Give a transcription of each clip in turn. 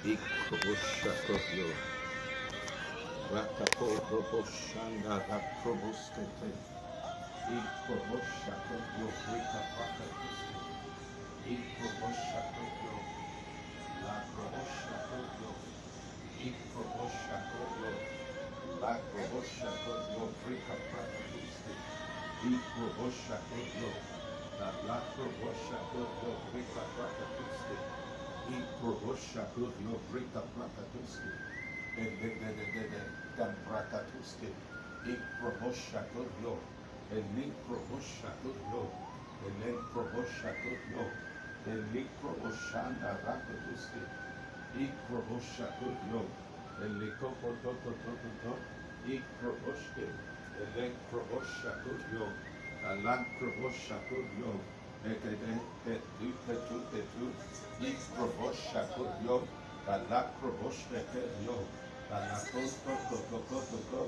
Ikroboshakotyo, Rakapoproboshanda, Raproboskete, Ikroboshakotyo, Rikapakakuske, Ikroboshakotyo, Laproboshakotyo, Ikroboshakotyo, Laproboshakotyo, Rikapakakuske, Ikroboshakotyo, Laproboshakotyo, Rikapakakuske, Ikroboshakotyo, Rikapakakuske, Prakatuske, Ikroboshakotyo, Elikroboshakotyo, Elekroboshakotyo, Elikroboshanda Rakatuske, Ikroboshakotyo, Elikopotokotokoto, Ikroboshke, Elekroboshakotyo, Alankroboshakotyo, Eketu, Ikroboshakotyo, Alakroboshakotyo, Alakotokotokoto,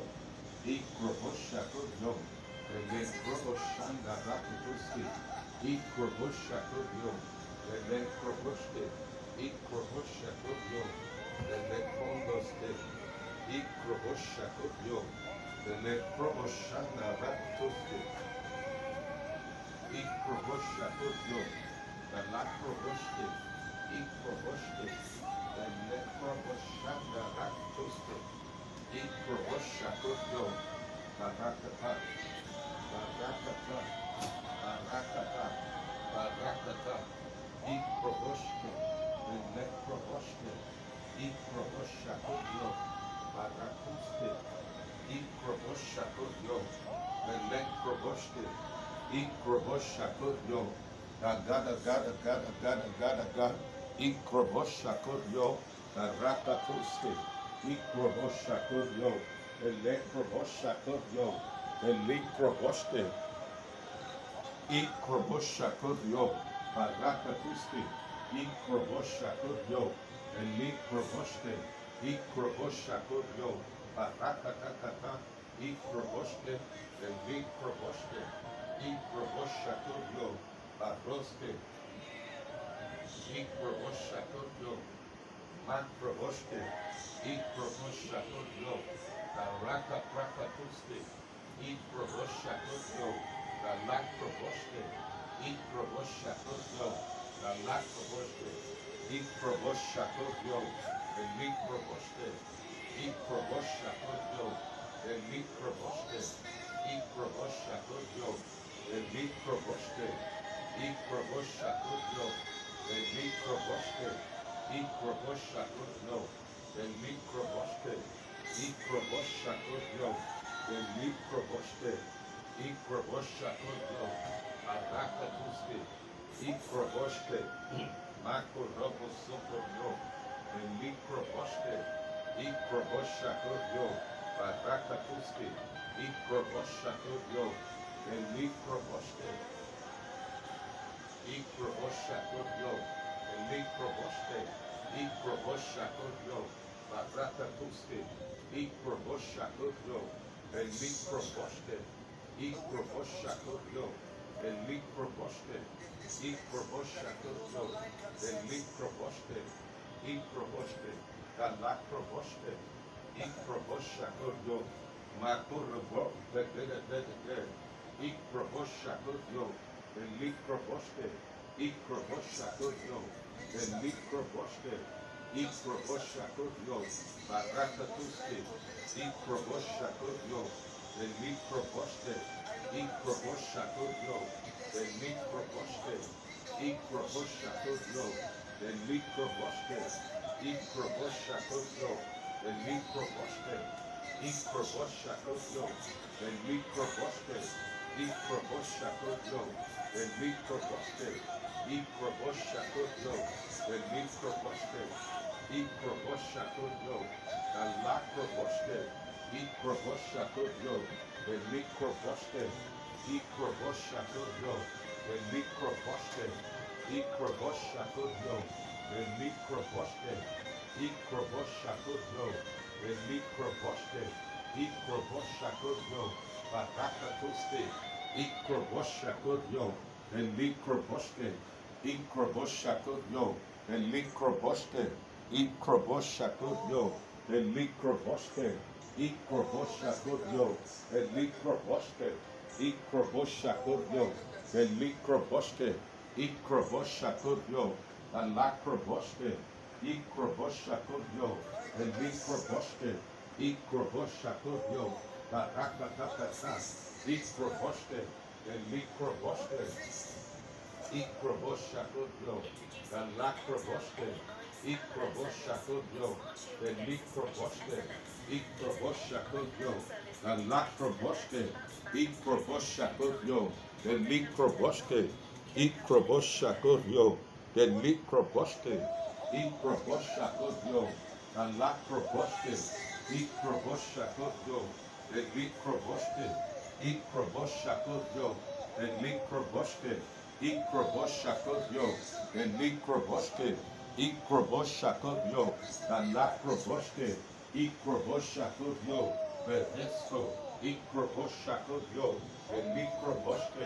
Ikroboshakotyo, Elekroboshanda Rakatuske, Ikroboshakotyo, Elekroboshke, Ikroboshakotyo, Elekrondoske, Ikroboshakotyo, Elekroboshanda Rakatuske, Ikroboshakotyo, Alakroboshke, Ikroboshke, Elekroboshanda Rakatuske, Ikroboshakotyo, Barakata, Barakata, Barakata, Barakata, Ikroboshke, Elekroboshke, Ikroboshakotyo, Barakuske, Ikroboshakotyo, Elekroboshke, Ikroboshakotyo, Gada, Ikroboshakotyo, Barakatuske, Ikroboshakotyo, Elekroboshakotyo, Elekroboshke, Ikroboshakotyo, Barakatuske, Ikroboshakotyo, Elekroboshke, Ikroboshakotyo, Barakatakata, Ikroboshke, Elekroboshke, Ikroboshakotyo, Baroske, Ikroboshakotyo, Makroboshke, Ikroboshakotyo, Barakatuske, Ikroboshakotyo, Galakroboshke, Ikroboshakotyo, Galakroboshke, Ikroboshakotyo, Elikroboshke, Ikroboshakotyo, Elikroboshke, Ikroboshakotyo, Elikroboshke, Ikroboshakotyo, Elikroboshke, Ikroboshakotyo, Elikroboshke, Ikroboshakotyo, Elikroboshke, Ikroboshakotyo, Arakatuske, Ikroboshke, Makorobosokoryo, Elikroboshke, Ikroboshakotyo, Barakatuske, Ikroboshakotyo, Elikroboshke, Ikroboshakotyo, Elikroboshke, Ikroboshakotyo, Barakatuske, Ikroboshakotyo, Elikroboshke, Ikroboshakotyo, Elikroboshke, Ikroboshakotyo, Elikroboshke, Ikroboshke, Galakroboshke, Ikroboshakotyo, Makorobo, Ikroboshakotyo, Elikroboshke, Ikroboshakotyo, Elikroboshke, Ikroboshakotyo, Barakatuske, Ikroboshakotyo, Elikroboshke, Ikroboshakotyo, Elikroboshke, Ikroboshakotyo, Elikroboshke, Ikroboshakotyo, Elikroboshke, Ikroboshakotyo, Elikroboshke, Ikroboshakotyo, Elikroboshke, Ikroboshakotyo, Elikroboshke, Ikroboshakotyo, Galakroboshke, Ikroboshakotyo, Elikroboshke, Ikroboshakotyo, Elikroboshke, Ikroboshakotyo, Elikroboshke, Ikroboshakotyo, Elikroboshke, Ikroboshakotyo, Barakatuske, Ikroboshakotyo, Elikroboshke, Ikroboshakotyo, Elikroboshke, Ikroboshakodyo, Elikroboske, Ikroboshakodyo, Elikroboske, Ikroboshakodyo, Elikroboske, Ikroboshakodyo, Alakroboske, Ikroboshakodyo, Elikroboske, Ikroboshakodyo, Barakatata, Ikrobosque, Elikroboske, Ikroboshakodyo, Alakroboske, Ikroboshakodyo, Elikroboske, Ikroboshakodyo, Alakroboske, Ikroboshakodyo, Elikroboske, Ikroboshakodyo, Elikroboske, Ikroboshakodyo, Alakroboske, Ikroboshakodyo, Elikroboske, Ikroboshakodyo, Elikroboske, Ikroboshakodyo, Elikroboske, Ikroboshakodyo, Alakroboske, Ikroboshakodyo, Beresko, Ikroboshakodyo, Elikroboske,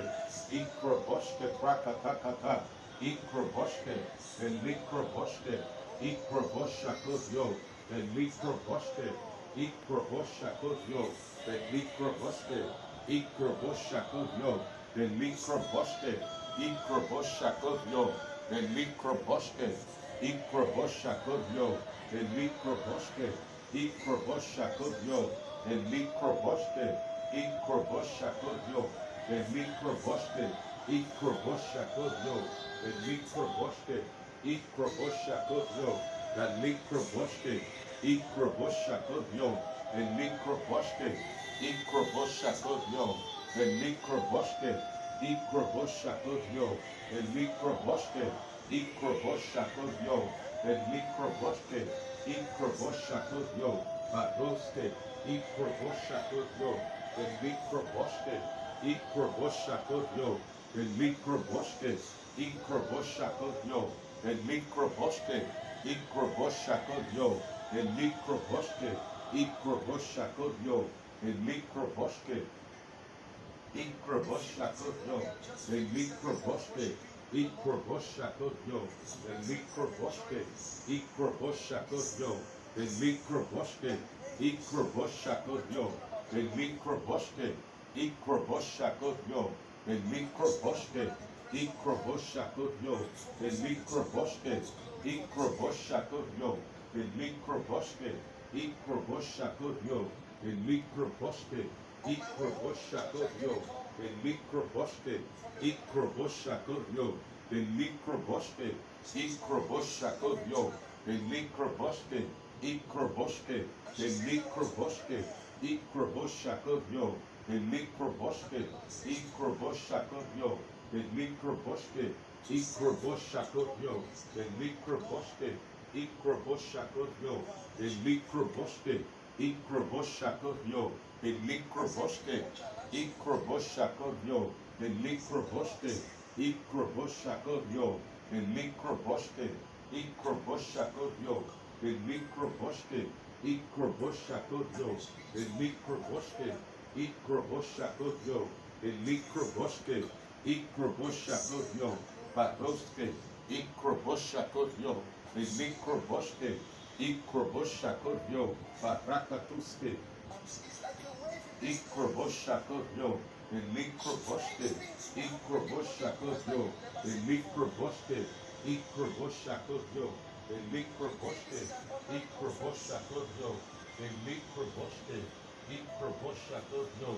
Ikroboske Prakatakata, Ikroboske, Elikroboske, Ikroboshakodyo, Elikroboske, Ikroboshakodyo, Elikroboske, Ikroboshakodyo, Elikroboske, Ikroboshakodyo, Elikroboske, Ikroboshakodyo, Elikroboske, Ikroboshakodyo, Elikroboske, Ikroboshakodyo, Elikroboske, Ikroboshakodyo, Elikroboske, Ikroboshakodyo, Elikroboske, Ikroboshakodyo, Elikroboske, Ikroboshakodyo, Elikroboske, Ikroboshakodyo, Elikroboske, Ikroboshakodyo, Elikroboske, Ikroboshakodyo, Baroske, Ikroboshakodyo, Elikroboske, Ikroboshakodyo, Elikroboske, Ikroboshakodyo, Elikroboske, Ikroboshakodyo, Elikroboske, Ikroboshakodyo, Elikroboske, Ikroboshakodyo, Elikroboske, Ikroboshakodyo, Elikroboske, Ikroboshakodyo, Elikroboske, Ikroboshakodyo, Elikroboske, Ikroboshakodyo, Elikroboske, Ikroboshakodyo, Elikroboske, Ikroboshakodyo, Elikroboske, Ikroboshakodyo, Elikroboske, Ikroboshakodyo, Elikroboske, Ikroboshakodyo, Elikroboske, Ikroboshakodyo, Elikroboske, Ikroboske, Elikroboske, Ikroboshakodyo, Elikroboske, Ikroboshakodyo, Elikroboske, Ikroboshakodyo, Elikroboske, Ikroboshakodyo, Elikroboske, Ikroboshakodyo, Elikroboske, Ikroboshakodyo, Elikroboske, Ikroboshakodyo, Elikroboske, Ikroboshakodyo, Elikroboske, Ikroboshakodyo, Elikroboske, Ikroboshakodyo, Elikroboske, Ikroboshakodyo, Baroske, Ikroboshakodyo, Elikroboske, Ikroboshakodyo, Barakatuske, Ikroboshakodyo, Elikroboske, Ikroboshakodyo, Elikroboske, Ikroboshakodyo, Elikroboske, Ikroboshakodyo, Elikroboske, Ikroboshakodyo,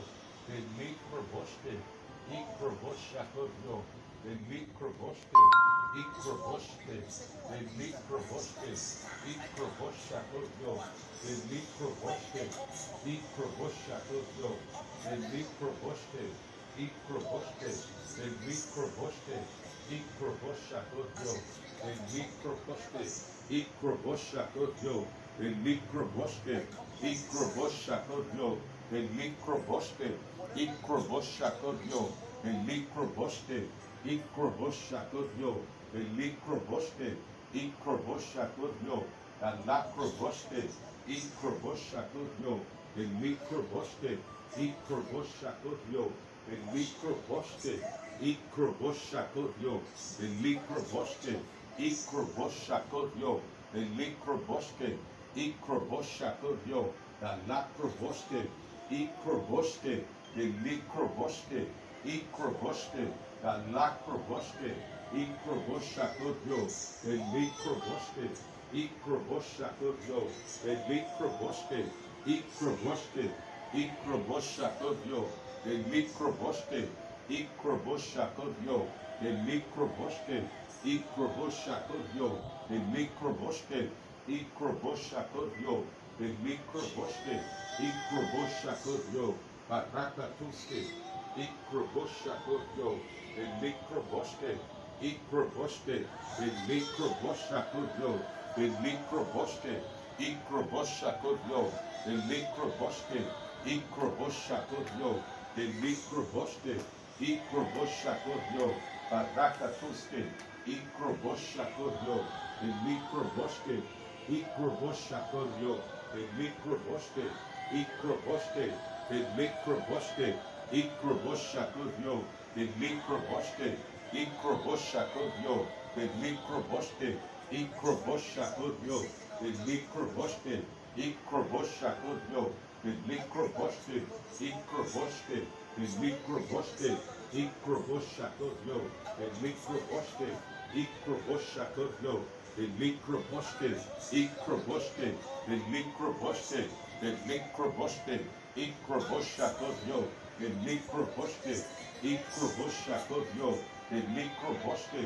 Elikroboske, Ikroboshakodyo, Elikroboske, Ikrobosque, Elikroboske, Ikroboshakodyo, Elikroboske, Ikroboshakodyo, Elikroboske, Ikroboske, Elikroboske, Ikroboshakodyo, Elikroboske, Ikroboshakodyo, Elikroboske, Ikroboshakodyo, Elikroboske, Ikroboshakodyo, Elikroboske, Ikroboshakodyo, Elikroboske, Ikroboshakodyo, Alakroboske, Ikroboshakodyo, Elikroboske, Ikroboshakodyo, Elikroboske, Ikroboshakodyo, Elikroboske, Ikroboshakodio, the Likroboske, Ikroboshakodio, the Lakroboske, Ikroboske, the Likroboske, Ikroboske, the Lakroboske, Ikroboshakodio, the Likroboske, Ikroboshakodio, the Likroboske, Ikroboske, Ikroboshakodio, the Likroboske, Ikroboshakodio, the Likroboske, Ikroboshakodio, the Likroboske, Ikroboshakodio, the Likroboske, Ikroboshakodio, Barakatuske, Ikroboshakodio, the Likroboske, Ikroboske, the Likroboshakodio, the Likroboske, Ikroboshakodio, the Likroboske, Ikroboshakodio, the Likroboske, Ikroboshakodio, Barakatuske, Ikroboshakodio, the Likroboske, Ikroboshakodio, the Likroboske, Ikroboske, the Likroboske, Ikroboshakodio, the Likroboske, Ikroboshakodio, the Likroboske, Ikroboshakodio, the Likroboske, Ikroboshakodio, the Likroboske, Ikroboske, the Likroboske, Ikroboshakodio, the Likroboske, Ikroboshakodio, the Likroboske, Ikroboske, the Likroboske, the Likroboske, Ikroboshakodio, the Likroboske, Ikroboshakodio, the Likroboske,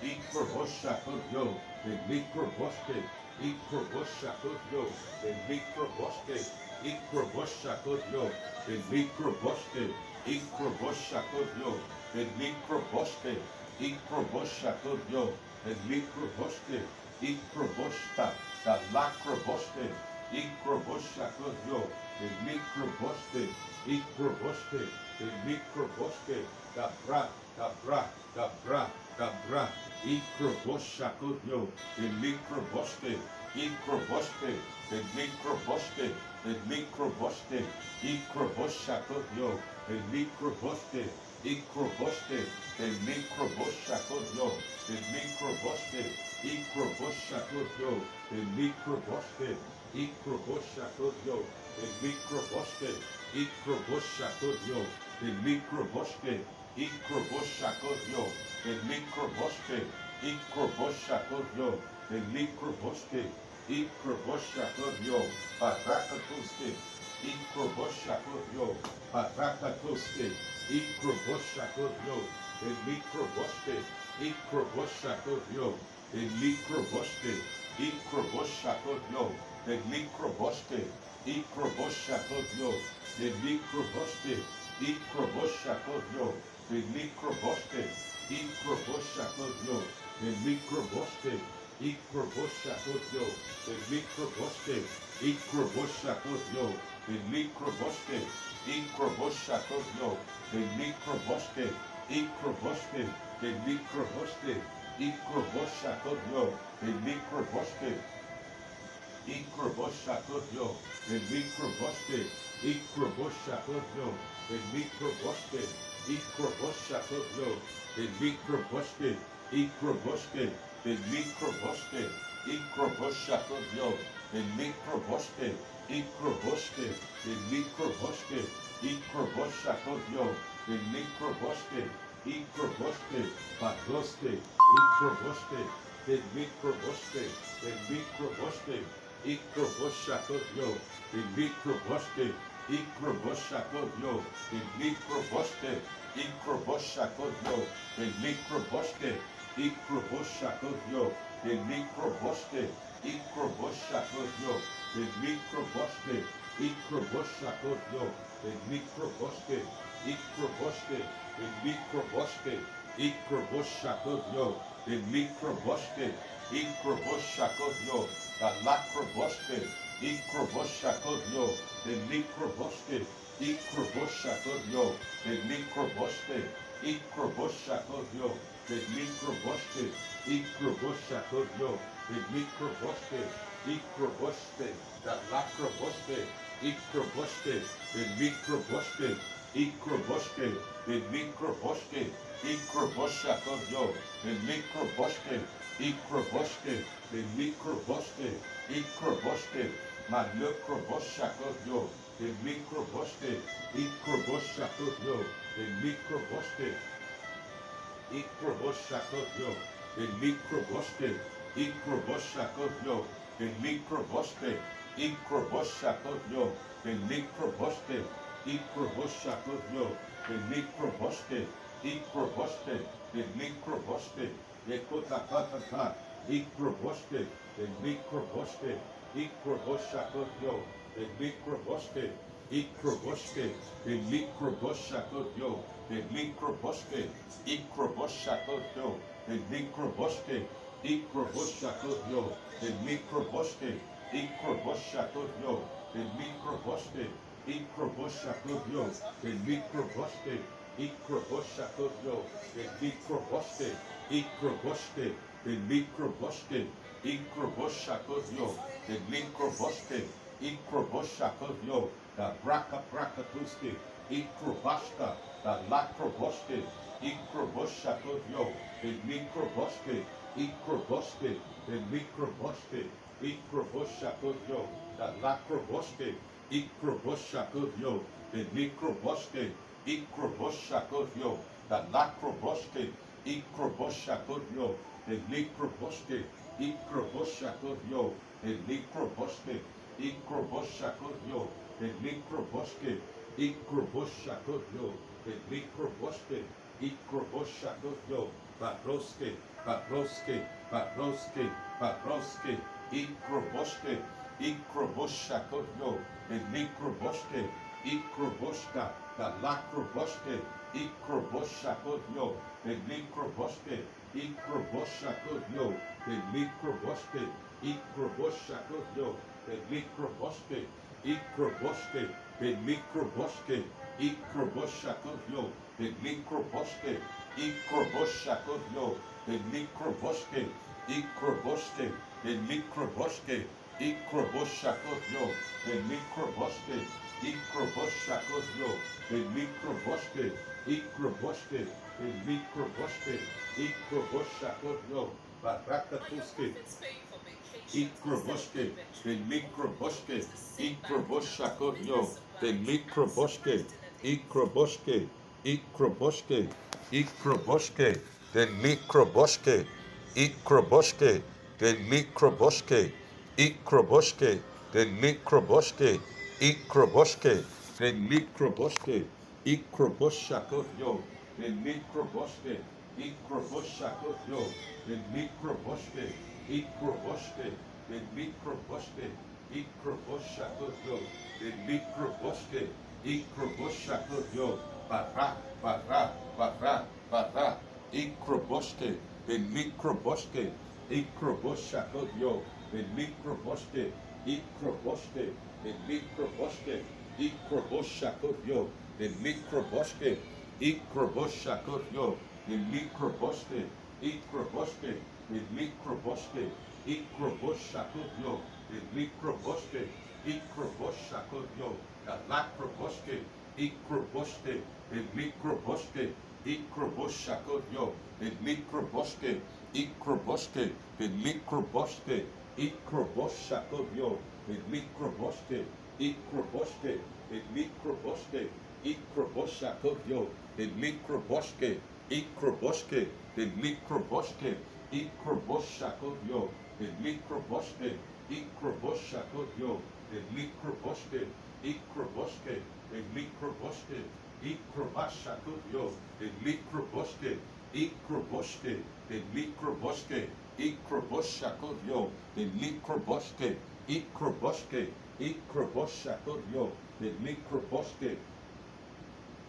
Ikroboshakodio, the Likroboske, Ikroboshakodio, the Likroboske, Ikroboshakodio, the Likroboske, Ikroboshakodio, the Likroboske, Ikroboshakodio, the Likroboske, Ikroboshta, the Lakroboske, Ikroboshakodio, the Likroboske, Ikroboske, the Likroboske, the Bra, the Bra, the Bra, the Bra, Ikroboshakodio, the Likroboske, Ikroboske, the Likroboske, the Likroboske, Ikroboshakodio, the Likroboske, Ikroboske, the Likroboshakodio, the Likroboske, Ikroboshakodio, the Likroboske, Ikroboshakodio, the Likroboske, Ikroboshakodio, the Likroboske, Ikroboshakodio, the Likroboske, Ikroboshakodio, the Likroboske, Ikroboshakodio, Barakatuske, Ikroboshakodio, Barakatuske, Ikroboshakodio, the Likroboske, Ikroboshakodio, the Likroboske, Ikroboshakodio, the Likroboske, Ikroboshakodio, the Likroboske, Ikroboshakodio, the Likroboske, Ikroboshakodio, the Likroboske, Ikroboshakodio, the Likroboske, Ikroboshakodio, the Likroboske, Ikroboshakodio, the Likroboske, Ikroboske, the Likroboske, Ikroboshakodio, the Likroboske, Ikroboshakodio, the Likroboske, Ikroboshakodio, the Likroboske, Ikroboshakodio, the Likroboske, Ikroboske, the Likroboske, Ikroboshakodio, the Likroboske, Ikroboske, the Likroboske, Ikroboshakodio, the Likroboske, Ikroboske, Badoske, Ikroboske, the Likroboske, the Likroboske, Ikroboshakodio, the Likroboske, Ikroboshakodio, the Likroboske, Ikroboshakodio, the Likroboske, Ikroboshakodio, the Likroboske, Ikroboshakodio, the Likroboske, Ikroboshakodio, the Likroboske, Ikroboske, the Likroboske, Ikroboshakodio, the Likroboske, Ikroboshakodio, the Lakroboske, Ikroboshakodio, the Likroboske, Ikroboshakodio, the Likroboske, Ikroboshakodio, the Likroboske, Ikroboshakodio, the Likroboske, Ikroboske, the Lakroboske, Ikroboske, the Likroboske, Ikroboske, the Mikroboske, Ikroboshakotyo, the Mikroboske, Ikroboske, the Mikroboske, Ikroboske, Malokroboshakotyo, the Mikroboske, Ikroboshakotyo, the Mikroboske, Ikroboshakotyo, the Mikroboske, Ikroboshakotyo, the Mikroboske, Ikroboshakotyo, the Mikroboske, Ikroboshakotyo, the Mikroboske, Ikroboske, the Mikroboske, the Kotakatata, Ikroboske, the Mikroboske, Ikroboshakotyo, the Mikroboske, Ikroboske, the Mikroboshakotyo, the Mikroboske, Ikroboshakotyo, the Mikroboske, Ikroboshakotyo, the Mikroboske, Ikroboshakotyo, the Mikroboske, Ikroboshakotyo, the Mikroboske, Ikroboshakotyo, the Mikroboske, Ikroboske, the Mikroboske, Ikroboshakotyo, the Mikroboske, Ikroboshakotyo, the Brakatuske, Ikrobashka, the Lakroboske, Ikroboshakotyo, the Mikroboske, Ikroboske, the Mikroboske, Ikroboshakotyo, the Lakroboske, Ikroboshakotyo, the Mikroboske, Ikroboshakotyo, the Lakroboske, Ikroboshakotyo, the Mikroboske, Ikroboshakotyo, the Mikroboske, Ikroboshakotyo, the Mikroboske, Ikroboshakotyo, the Mikroboske, Ikroboshakotyo, Batroske, Batroske, Batroske, Batroske, Ikroboske, Ikroboshakotyo, the Mikroboske, Ikroboshka, the Lakroboske, Ikroboshakotyo, the Mikroboske, Ikroboshakotyo, the Mikroboske, Ikroboshakotyo, the Mikroboske, Ikroboske, the Mikroboske, Ikroboshakotyo, the Mikroboske, Ikroboshakotyo, the Mikroboske, Ikroboske, the Mikroboske, Ikroboshakotyo, the Mikroboske, Ikroboshakotyo, the Mikroboske, Ikroboske, the Mikroboske, Ikroboshakotyo, Barakatuske, Ikroboske, the Mikroboske, Ikroboshakotyo, the Mikroboske, Ikroboske, Ikroboske, Ikroboske, the Mikroboske, Ikroboske, the Mikroboske, Ikroboske, the Mikroboske, Ikroboske, the Mikroboske, Ikroboshakotyo, the Mikroboske, Ikroboshakotyo, the Mikroboske, Ikroboske, the Mikroboske, Ikroboshakotyo, the Mikroboske, Ikroboshakotyo, Bara, Bara, Bara, Bara, Ikroboske, the Mikroboske, Ikroboshakotyo, the Mikroboske, Ikroboske, the Mikroboske, Ikroboshakotyo, the Mikroboske, Ikroboshakotyo, the Mikroboske, Ikroboske, the Mikroboske, Ikroboshakotyo, the Mikroboske, Ikroboshakotyo, the Lakroboske, Ikroboske, the Mikroboske, Ikroboshakotyo, the Mikroboske, Ikroboske, the Mikroboske, Ikroboshakotyo, the Mikroboske, Ikroboske, the Mikroboske, Ikroboshakotyo, the Mikroboske, Ikroboske, the Mikroboske, Ikroboshakotyo, the Mikroboske, Ikroboshakotyo, the Mikroboske, Ikroboske, the Mikroboske, Ikrobashakotyo, the Mikroboske, Ikroboske, the Mikroboske, Ikroboshakotyo, the Mikroboske, Ikroboske, Ikroboshakotyo, the Mikroboske,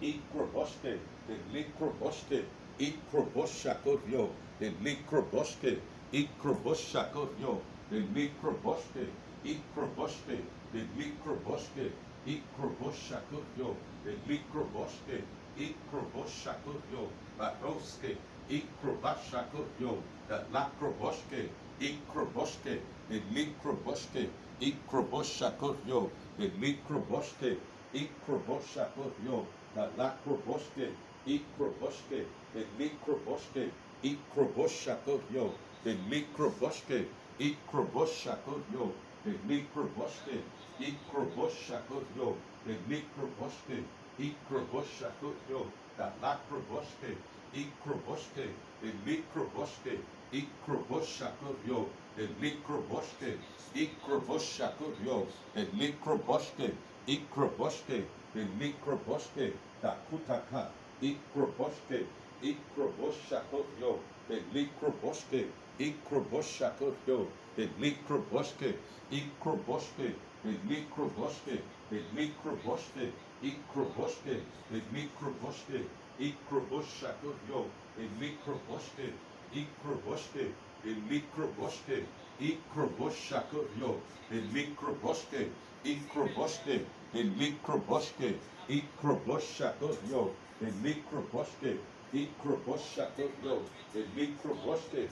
Ikroboske, the Mikroboske, Ikroboshakotyo, the Mikroboske, Ikroboshakotyo, the Mikroboske, Ikroboske, the Mikroboske, Ikroboshakotyo, the Mikroboske, Ikroboshakotyo, Baroske, Ikrobashakotyo, the Lakroboske, Ikroboske, the Mikroboske, Ikroboshakotyo, the Mikroboske, Ikroboshakotyo, the lacroboske, ikroboske, the likroboske, ikroboshakoyo, the likroboske, ikroboshakoyo, the likroboske, ikroboshakoyo, the likroboske, ikroboshakoyo, the lacroboske, ikroboske, the likroboske, ikroboshakoyo, the likroboske, ikroboshakoyo, the likroboske, ikroboske, the likroboske, the kutaka, ikroboske, ikroboshakoyo, the likroboske, ikroboshakoyo, the likroboske, ikroboske, the likroboske, the likroboske, ikroboske, the likroboske, ikroboshakoyo, the likroboske, ikroboske, the likroboske, ikroboshakoyo, the likroboske, ikroboske, the likroboske, ikroboshakoyo, the likroboske, ikroboshakoyo, the likroboske,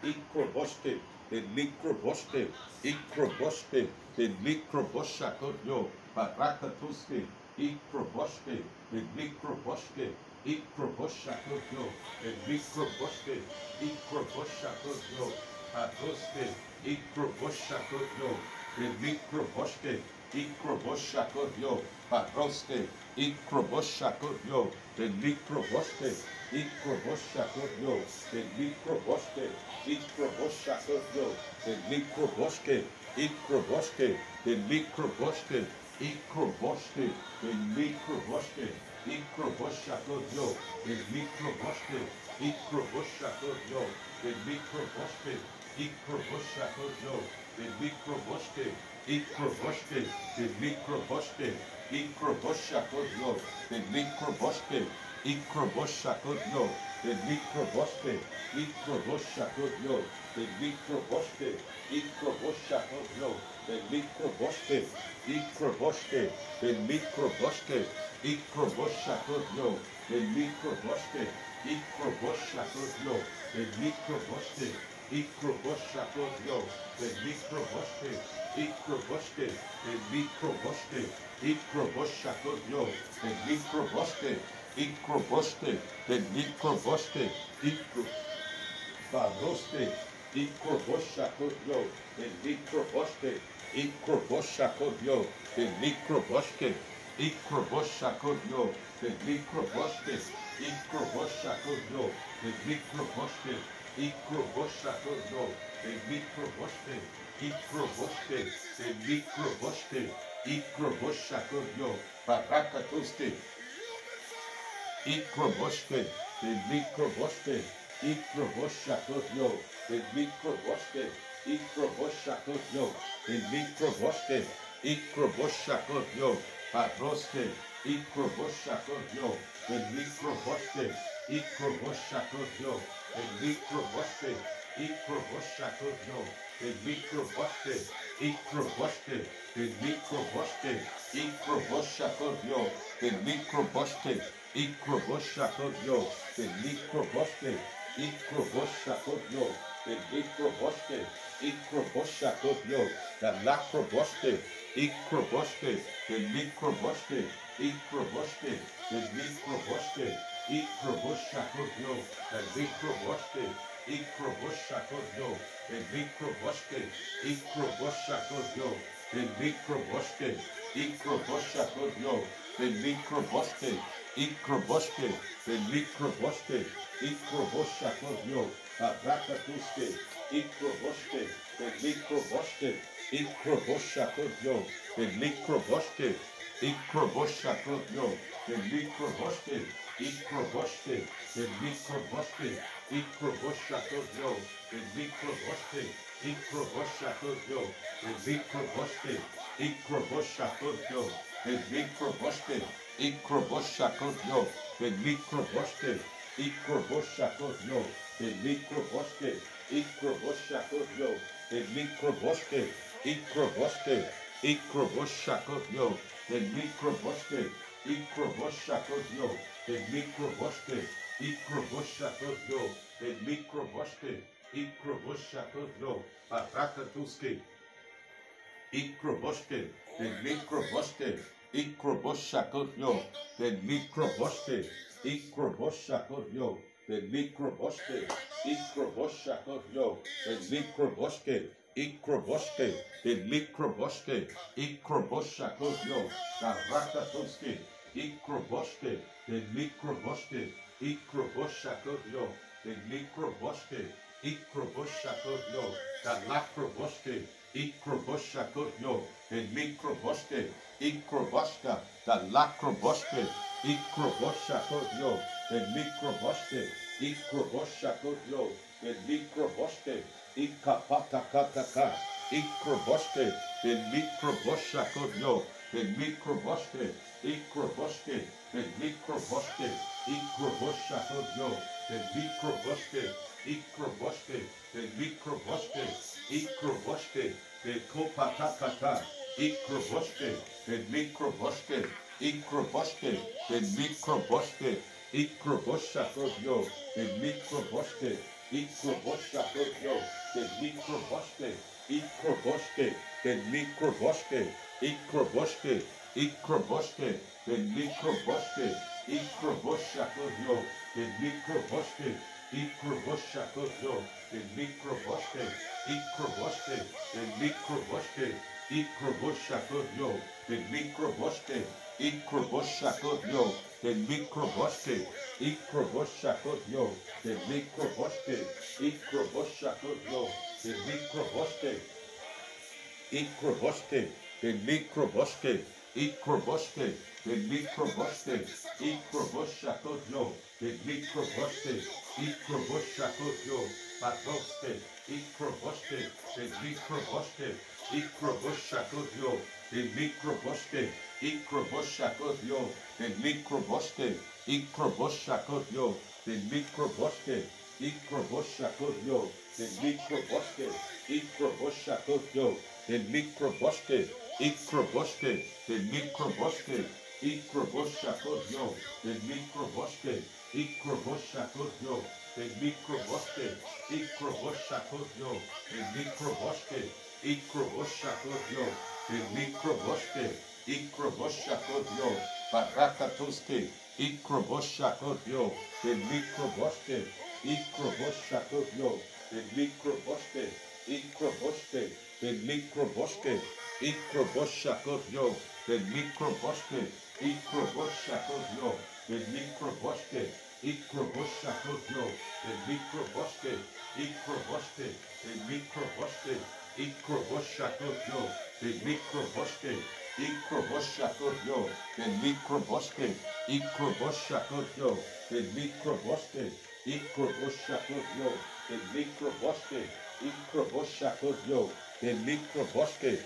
ikroboske, the likroboske, ikroboske, the likroboshakoyo, barakatuske, ikroboske, the likroboske, ikroboshakoyo, the likroboske, ikroboshakoyo, baroske, ikroboshakoyo, the likroboske, ikroboshakoyo, baroske, ikroboshakoyo, the likroboske, ikroboshakoyo, the likroboske, ikroboshakoyo, the likroboske, ikroboske, the likroboske, ikroboske, the likroboske, ikroboshakoyo, the likroboske, ikroboshakoyo, the likroboske, ikroboshakoyo, the likroboske, ikroboske, the likroboske, ikroboshakoyo, the likroboske, ikroboshakoyo, the likroboske, ikroboshakoyo, the likroboske, ikroboshakoyo, the likroboske, ikroboske, the likroboske, ikroboshakoyo, the likroboske, ikroboshakoyo, the likroboske, ikroboshakoyo, the likroboske, ikroboske, the likroboske, ikroboshakoyo, the likroboske, ikroboske, the likroboske, ikroboske, ikroboshakoyo, the likroboske, ikroboshakoyo, the likroboske, ikroboshakoyo, the likroboske, ikroboshakoyo, the likroboske, ikroboshakoyo, the likroboske, ikroboske, the likroboske, ikroboshakoyo, barakatuske, ikroboske, the likroboske, ikroboshakoyo, the likroboske, ikroboshakoyo, the likroboske, ikroboshakoyo, baroske, ikroboshakoyo, the likroboske, ikroboshakoyo, the likroboske, ikroboshakoyo, the likroboske, ikroboske, the likroboske, ikroboshakoyo, the likroboske, ikroboshakoyo, the likroboske, ikroboshakoyo, the likroboske, ikroboshakoyo, the lacroboske, ikroboske, the likroboske, ikroboske, the likroboske, ikroboshakoyo, the likroboske, ikroboshakoyo, the likroboske, ikroboshakoyo, the likroboske, ikroboshakoyo, the likroboske, ikroboske, the likroboske, ikroboshakoyo, barakatuske, ikroboske, the likroboske, ikroboshakoyo, the likroboske, ikroboshakoyo, the likroboske, ikroboske, the likroboske, ikroboshakoyo, the likroboske, ikroboshakoyo, the likroboske, ikroboshakoyo, the likroboske, ikroboshakoyo, the likroboske, ikroboshakoyo, the likroboske, ikroboshakoyo, the likroboske, ikroboske, ikroboshakoyo, the likroboske, ikroboshakoyo, the likroboske, ikroboshakoyo, the likroboske, ikroboshakoyo, barakatuske, ikroboske, the likroboske, Ikroboshakotyo, the Mikroboske, Ikroboshakotyo, the Mikroboske, Ikroboshakotyo, the Mikroboske, Ikroboske, the Mikroboske, Ikroboshakotyo, the Rakatoske, Ikroboske, the Mikroboske, Ikroboshakotyo, the Mikroboske, Ikroboshakotyo, the Lakroboske, Ikroboshakotyo, the Mikroboske, Ikroboshka, the Lakroboske, Ikroboshakotyo, the Mikroboske, Ikroboshakotyo, the Mikroboske, Ikapatakataka, Ikroboske, the Mikroboshakotyo, the Mikroboske, Ikroboske, the Mikroboske, Ikroboshakotyo, the Mikroboske, Ikroboske, the Mikroboske, Ikroboske, the Kopatakata, Ikroboske, the Mikroboske, Ikroboske, the Mikroboske, Ikroboshakotyo, the Mikroboske, Ikroboshakotyo, the Mikroboske, Ikroboske, the Mikroboske, Ikroboske, Ikroboske, the Mikroboske, Ikroboshakotyo, the Mikroboske, Ikroboshakotyo, the Mikroboske, Ikroboske, the Mikroboske, Ikroboshakotyo, the Mikroboske, Ikroboshakotyo, the Mikroboske, Ikroboshakotyo, the Mikroboske, Ikroboshakotyo, the Mikroboske, Ikroboske, the Mikroboske, Ikroboske, the Mikroboske, Ikroboshakotyo, the Mikroboske, Ikroboshakotyo, Patoske, Ikroboske, the Mikroboske, Ikroboshakotyo, the Mikroboske, Ikroboshakotyo, the Mikroboske, Ikroboshakotyo, the Mikroboske, Ikroboshakotyo, the Mikroboske, Ikroboshakotyo, the Mikroboske, Ikroboske, the Mikroboske, Ikroboshakotyo, the Mikroboske, Ikroboshakotyo, the Mikroboske, Ikroboshakotyo, the Mikroboske, Ikroboshakotyo, the Mikroboske, Ikroboshakotyo, Barakatoske, Ikroboshakotyo, the Mikroboske, Ikroboshakotyo, the Mikroboske, Ikroboske, the Mikroboske, Ikroboshakotyo, the Mikroboske, Ikroboshakotyo, the Mikroboske, Ikroboshakotyo, the Mikroboske, Ikroboske, the Mikroboske, Ikroboshakotyo, the Mikroboske, Ikroboshakotyo, the Mikroboske, Ikroboshakotyo, the Mikroboske, Ikroboshakotyo, the Mikroboske, Ikroboshakotyo, the Mikroboske,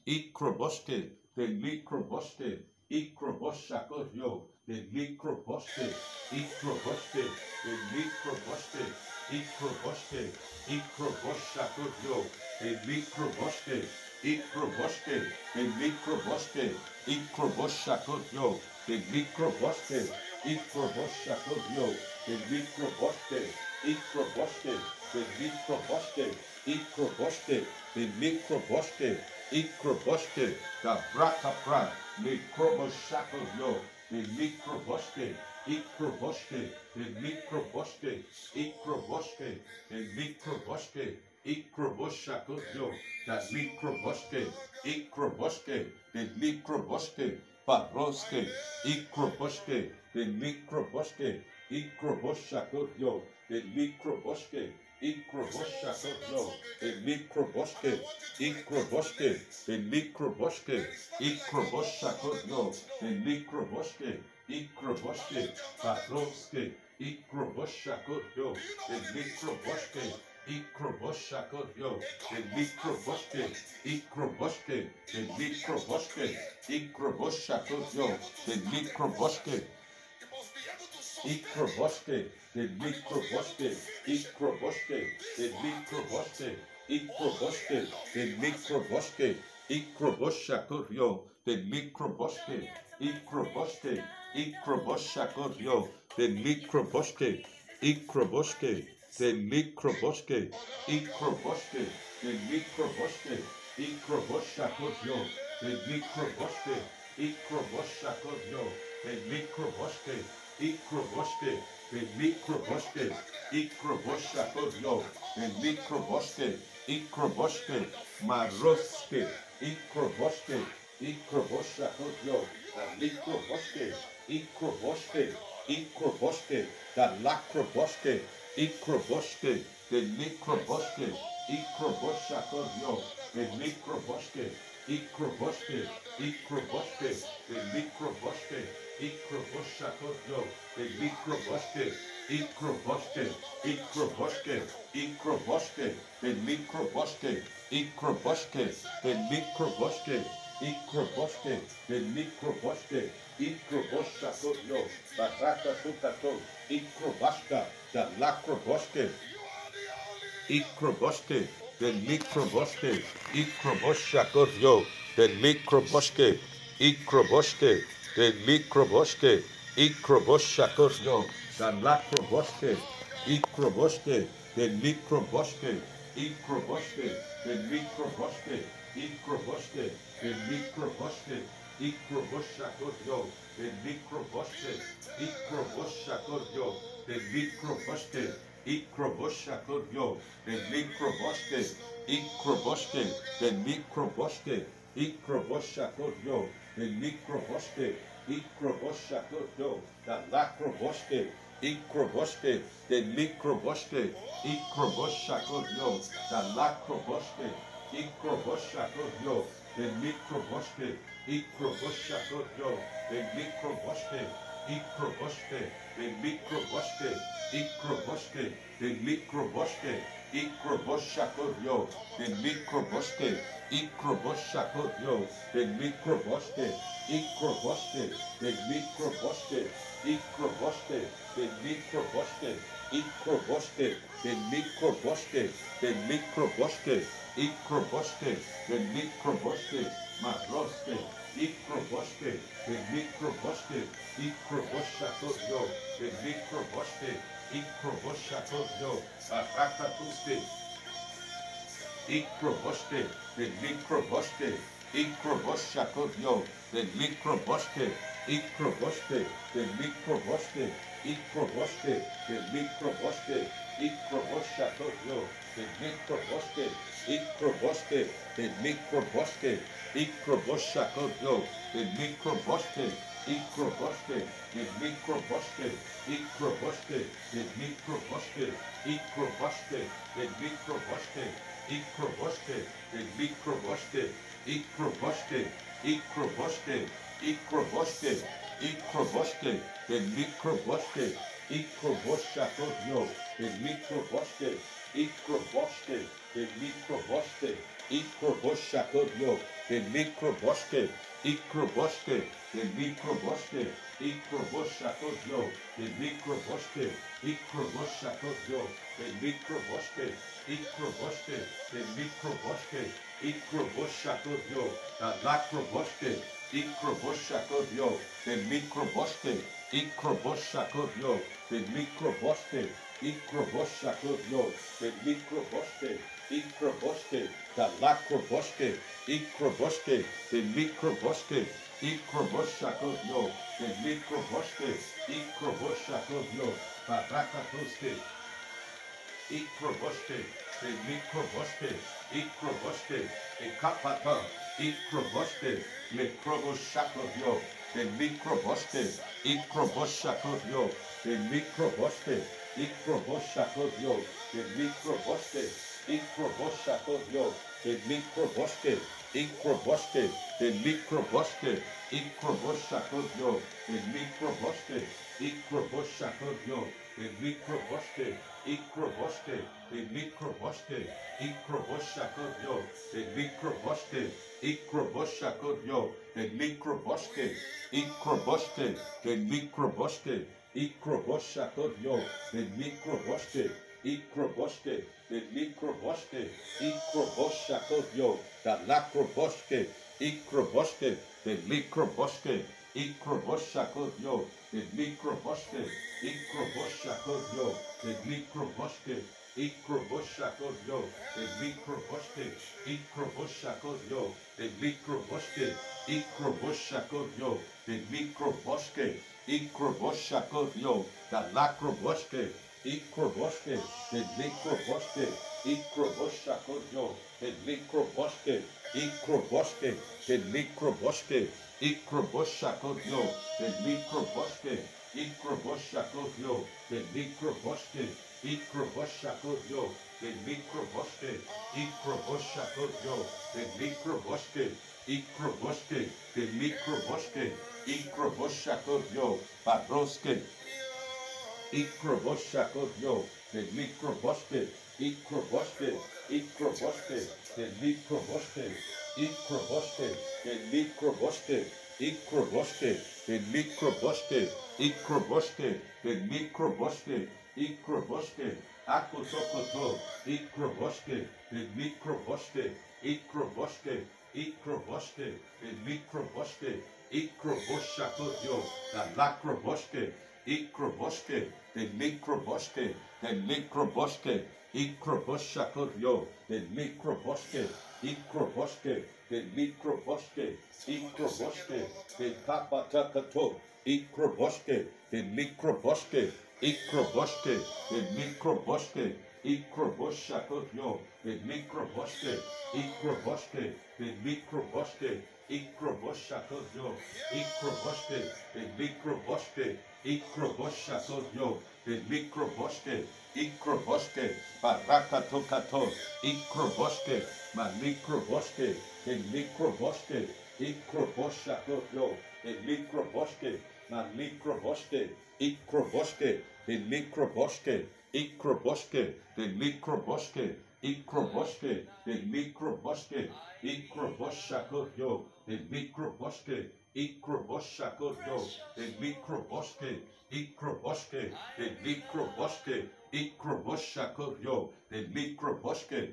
Ikroboske, the Mikroboske, Ikroboshakotyo, the Mikroboske, Ikroboske, the Mikroboske, Ikroboske, Ikroboshakotyo, the Mikroboske, Ikroboske, the Mikroboske, Ikroboshakotyo, the Mikroboske, Ikroboshakotyo, the Mikroboske, Ikroboske, the Mikroboske, Ikroboske, the Mikroboske, Ikroboske, the Brakapra, Mikroboshakotyo, the Mikroboske, Ikroboske, the Mikroboske, Ikroboske, the Mikroboske, Ikroboshakotyo, the Mikroboske, Ikroboske, the Mikroboske, Paroske, Ikroboske, the Mikroboske, Ikroboshakotyo, the Mikroboske, Ikroboshakotyo, the Mikroboske, Ikroboske, the Mikroboske, Ikroboshakotyo, the Mikroboske, Ikroboske, Paroske, Ikroboshakotyo, the Mikroboske, Ikroboshakotyo, the Mikroboske, Ikroboske, the Mikroboske, Ikroboshakotyo, the Mikroboske, Ikroboske, the Mikroboske, Ikroboske, the Mikroboske, Ikroboske, the Mikroboske, Ikroboshakotyo, the Mikroboske, Ikroboske, Ikroboshakotyo, the Mikroboske, Ikroboske, the Mikroboske, Ikroboske, the Mikroboske, Ikroboshakotyo, the microboske, ikroboshakotyo, the microboske, ikroboske, the microboske, ikroboshakotyo, the microboske, ikroboske, maroske, ikroboske, ikroboshakotyo, the microboske, ikroboske, ikroboske, the lacroboske, ikroboske, the microboske, ikroboshakotyo, the microboske, ikroboske, ikroboske, the microboske, ikroboshakotyo, the microboske, ikroboske, ikroboske, ikroboske, the microboske, ikroboske, the microboske, ikroboske, the microboske, ikroboshakotyo, baraka tukato, ikrobaska, the lacroboske, ikroboske, the microboske, ikroboshakotyo, the microboske, ikroboske, the microboske, ikroboshakotyo, the lacroboske, ikroboske, the microboske, ikroboske, the microboske, ikroboske, the microboske, ikroboshakotyo, the microboske, ikroboshakotyo, the microboske, ikroboshakotyo, the microboske, ikroboske, the microboske, ikroboshakotyo, the microboske, ikroboshakotyo, the lacroboske, ikroboske, the microboske, ikroboshakotyo, the lacroboske, ikroboshakotyo, the microboske, ikroboshakotyo, the microboske, ikroboske, the microboske, ikroboske, the microboske, ikroboshakotyo, the microboske, ikroboshakotyo, the microboske, ikroboske, the microboske, ikroboske, the microboske, ikroboske, the microboske, the microboske, ikroboske, the microboske, maroske, ikroboske, the microboske, ikroboshakotyo, the microboske, ikroboshakotyo, barakatuske, ikroboske, the microboske, ikroboshakotyo, the microboske, ikroboske, the microboske, ikroboske, the microboske, ikroboshakotyo, the microboske, ikroboske, the microboske, ikroboshakotyo, the microboske, ikroboske, the microboske, ikroboske, the microboske, ikroboske, the microboske, ikroboske, the microboske, ikroboske, ikroboske, ikroboske, ikroboske, the microboske, ikroboshakotyo, the microboske, ikroboske, the microboske, ikroboshakotyo, the microboske, ikroboske, the microboske, ikroboshakotyo, the microboske, ikroboshakotyo, the microboske, ikroboske, the microboske, ikroboshakotyo, the lacroboske, ikroboshakotyo, the microboske, ikroboshakotyo, the microboske, ikroboshakotyo, the microboske, ikroboske, the lacroboske, ikroboske, the microboske, ikroboshakotyo, the microboske, ikroboshakotyo, barakatoske, ikroboske, the microboske, ikroboske, ekapata, ikroboske, lekroboshakotyo, the microboske, ikroboshakotyo, the microboske, ikroboshakotyo, the microboske, ikroboshakotyo, the microboske, ikroboske, the microboske, ikroboshakotyo, the microboske, ikroboshakotyo, the microboske, ikroboske, the microboske, ikroboshakotyo, the microboske, ikroboshakotyo, the microboske, ikroboske, the microboske, ikroboshakotyo, the microboske, ikroboske, the microboske, ikroboshakotyo, the lacroboske, ikroboske, the microboske, ikroboshakotyo, the microboske, ikroboshakotyo, the microboske, Ikroboshakotyo, the Mikroboshke, Ikroboshakotyo, the Mikroboshke, Ikroboshakotyo, the Mikroboshke, Ikroboshakotyo, the Lakroboshke, Ikroboshke, the Mikroboshke, Ikroboshakotyo, the Mikroboshke, Ikroboshke, the Mikroboshke, Ikroboshakotyo, the Mikroboshke, Ikroboshakotyo, the Mikroboshke, Ikroboshakotyo, the Mikroboshke, Ikroboshakotyo, the Mikroboshke, Ikroboshke, the Mikroboshke, Ikroboshakotyo, Badroske, Ikroboshakotyo, the Mikroboshke, Ikroboshke, Ikroboshke, the Mikroboshke, Ikroboshke, the Mikroboshke, Ikroboshke, the Mikroboshke, Ikroboshke, the Mikroboshke, Ikroboshke, Akotokoto, Ikroboshke, the Mikroboshke, Ikroboshke, Ikroboshke, the Mikroboshke, Ikroboshakotyo, the Lakroboshke, Ikroboshke, the Mikroboshke, the Mikroboshke, Ikroboshakotyo, the Mikroboshke, Ikroboshke, the Mikroboshke, Ikroboshke, the Kapatakato, Ikroboshke, the Mikroboshke, Ikroboshke, the Mikroboshke, Ikroboshakotyo, the Mikroboshke, Ikroboshke, the Mikroboshke, Ikroboshakotyo, Ikroboshke, the Mikroboshke, Ikroboshakotyo, the Mikroboshke, Ikroboshke, Barakatokato, Ikroboshke, Manikroboshke, the Mikroboshke, Ikroboshakotyo, the Mikroboshke, Manikroboshke, Ikroboshke, the Mikroboshke, Ikroboshke, the Mikroboshke, Ikroboshke, the Mikroboshke, Ikroboshakotyo, the Mikroboshke, Ikroboshakotyo, the Mikroboshke, Ikroboshke, the Mikroboshke, Ikroboshakotyo, the Mikroboshke,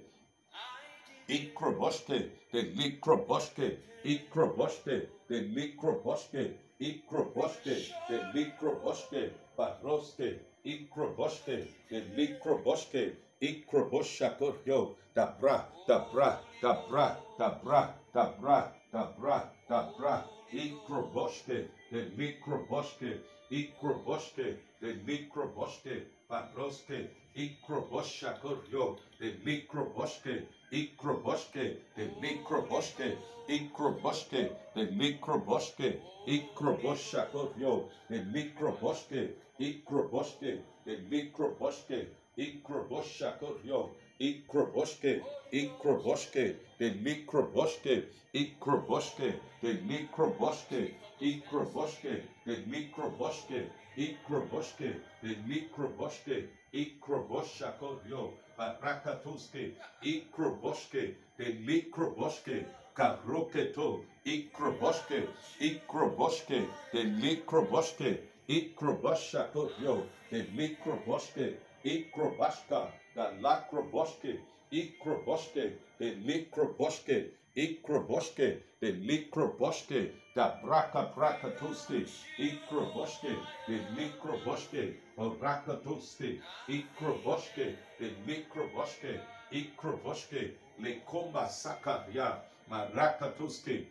Ikroboshke, the Mikroboshke, Ikroboshke, the Mikroboshke, Ikroboshke, the Mikroboshke, Baroske, Ikroboshke, the Mikroboshke, Ikroboshakotyo, Dabra, Dabra, Dabra, Dabra, Dabra, Dabra, Dabra, Ikroboshke, the Mikroboshke, Ikroboshke, the Mikroboshke, Baroske, Ikroboshakotyo, the Mikroboshke, Ikroboshke, the Mikroboshke, Ikroboshke, the Mikroboshke, Ikroboshakotyo, the Mikroboshke, Ikroboshke, the Mikroboshke, Ikroboshakotyo, Ikroboshke, Ikroboshke, the Mikroboshke, Ikroboshke, the Mikroboshke, Ikroboshke, the Mikroboshke, Ikroboshke, the Mikroboshke, Ikroboshakotyo, Barakatuske, Ikroboshke, the Mikroboshke, Karoketo, Ikroboshke, Ikroboshke, the Mikroboshke, Ikroboshakotyo, the Mikroboshke, Ikrobashka, the Lakroboshke, Ikroboshke, the Mikroboshke, Ikroboshke, the Mikroboshke, the Braka Brakatuske, Ikroboshke, the Mikroboshke, Brakatuske, Ikroboshke, the Mikroboshke, Ikroboshke, Lekomba Sakaria, Marakatuske,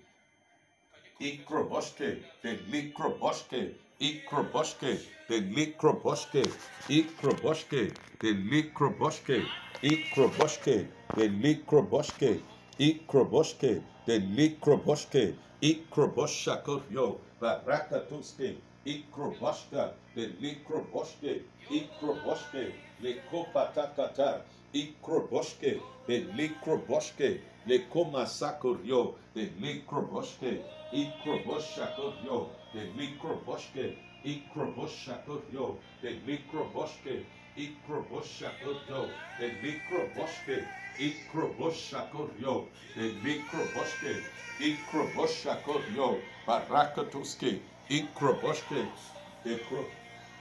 Ikroboshke, the Mikroboshke, Ikroboshke, the Mikroboshke, Ikroboshke, the Mikroboshke, Ikroboshke, the Mikroboshke, Ikroboshke, the Mikroboshke, Ikroboshakotyo, Barakatuske, Ikroboshka, the Mikroboshke, Ikroboshke, Lekopatakata, Ikroboshke, the Mikroboshke, Lekomasakoryo, the Mikroboshke, Ikroboshakotyo, the Mikroboshke, Ikroboshakotyo, the Mikroboshke, Ikroboshakotyo, the Mikroboshke, Ikroboshakotyo, the Mikroboshke, Ikroboshakotyo, Barakatuske, Ikroboshke,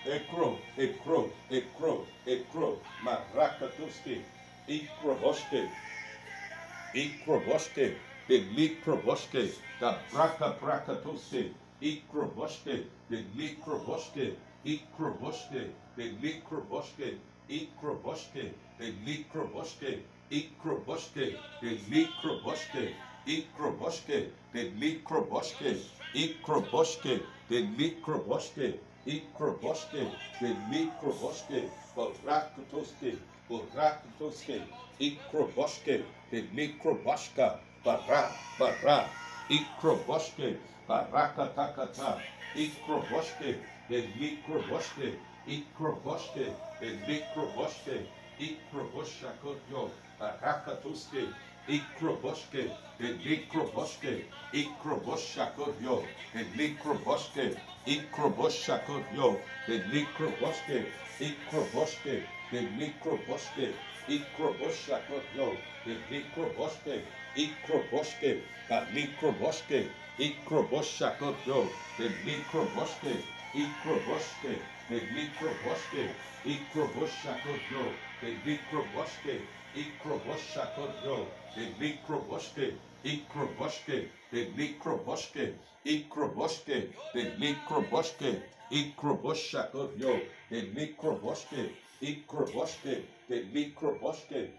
Ekro, Marakatuske, Ikroboshke, Ikroboshke, the Mikroboshke, the Brakatuske, Ikroboshke, the Mikroboshke, Ikroboshke, the Mikroboshke, Ikroboshke, the Likroboshke, Ikroboshke, the Likroboshke, Ikroboshke, the Likroboshke, Ikroboshke, the Likroboshke, Ikroboshke, the Likroboshke, Barakatoske, Barakatoske, Ikroboshke, the Likroboshka, Bara, Ikroboshke, Barakatakata, Ikroboshke, the Likroboshke, Ikroboshke, the Likroboshke, Ikroboshakotyo, Barakatuske, Ikroboshke, the Likroboshke, Ikroboshakotyo, the Likroboshke, Ikroboshakotyo, the Likroboshke, Ikroboshke, the Likroboshke, Ikroboshakotyo, the Likroboshke, Ikroboshke, the Likroboshke, Ikroboshakotyo, the Likroboshke, Ikroboshke, the Likroboshke, Ikroboshakotyo, the Likroboshke, Ikroboshakotyo, the Likroboshke, Ikroboshke, the Likroboshke, Ikroboshke, the Likroboshke, Ikroboshakotyo, the Likroboshke, Ikroboshke, the Likroboshke,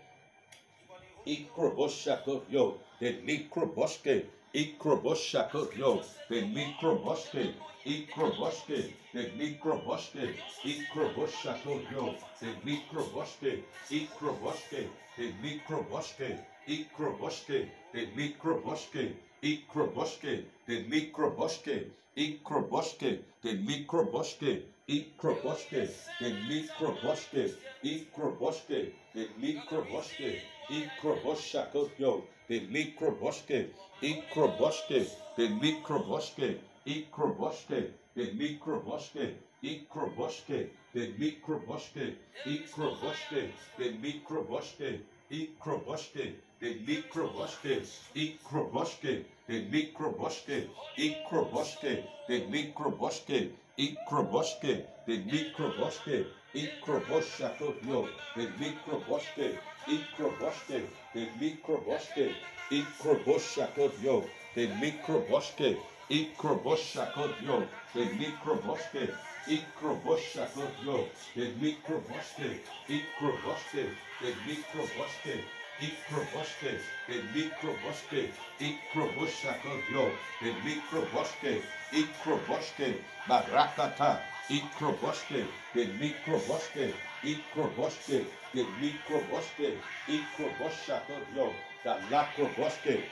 Ikroboshakotyo, the Likroboshke, Ikroboshakotyo, the Likroboshke, Ikroboshke, the Likroboshke, Ikroboshakotyo, the Likroboshke, Ikroboshke, the Likroboshke, Ikroboshke, the Likroboshke, Ikroboshke, the Likroboshke, Ikroboshke, the Likroboshke, Ikroboshke, the Likroboshke, Ikroboshke, the Likroboshke, Ikroboshakotyo, the Likroboshke, Ikroboshke, the Likroboshke, Ikroboshke, the Likroboshke, Ikroboshke, the Likroboshke, Ikroboshke, the Likroboshke, Ikroboshke, the Likroboshke, Ikroboshke, the Likroboshke, Ikroboshke, the Likroboshke, Ikroboshke, the Likroboshke, Ikroboshakotyo, the Likroboshke, Ikroboshke, the Likroboshke, Ikroboshakotyo, the Likroboshke, Ikroboshakotyo, the Likroboshke, Ikroboshakotyo, the Likroboshke, Ikroboshke, the Likroboshke, Ikroboshke, the Likroboshke, Ikroboshakotyo, the Likroboshke, Ikroboshke, Barakata, Ikroboshke, the Likroboshke, Ikroboshke, the Likroboshke, Ikroboshakotyo, the Lakroboshke,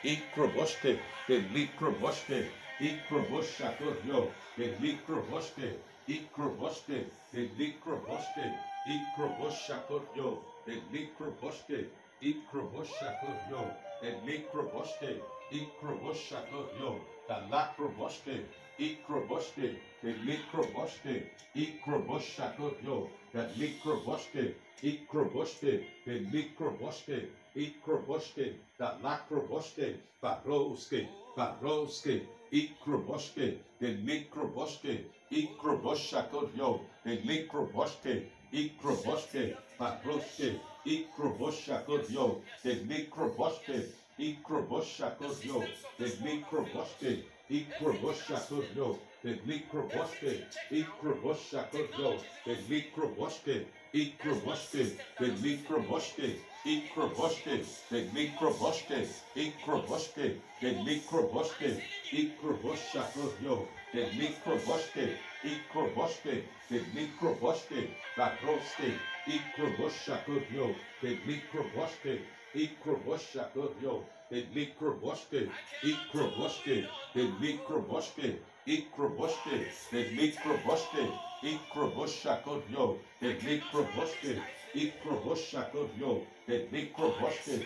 Ikroboshke, the Likroboshke, Ikroboshakotyo, the Likroboshke, Ikroboshke, the Likroboshke, Ikroboshakotyo, the Likroboshke, Ikroboshakotyo, the Likroboshke, Ikroboshakotyo, the Lakroboshke, Ikroboshke, the Likroboshke, Ikroboshakotyo, the Likroboshke, Ikroboshke, the Likroboshke, Ikroboshke, the Lakroboshke, Baroske, Baroske, Ikroboshke, the Likroboshke, Ikroboshakotyo, the Likroboshke, Ikroboshke, Baroske, Ikroboshakotyo, the Likroboshke, Ikroboshakotyo, the Likroboshke, Ikroboshakotyo, the Likroboshke, Ikroboshakotyo, the Likroboshke, Ikroboshke, the Likroboshke, Ikroboshke, the Likroboshke, Ikroboshke, the Likroboshke, Ikroboshakotyo, the Likroboshke, Ikroboshke, the Likroboshke, Baroske, Ikroboshakotyo, the Likroboshke, Ikroboshakotyo, the Likroboshke, Ikroboshke, the Likroboshke, Ikroboshke, the Likroboshke, Ikroboshakotyo, the Likroboshke, Ikroboshakotyo, the Likroboshke,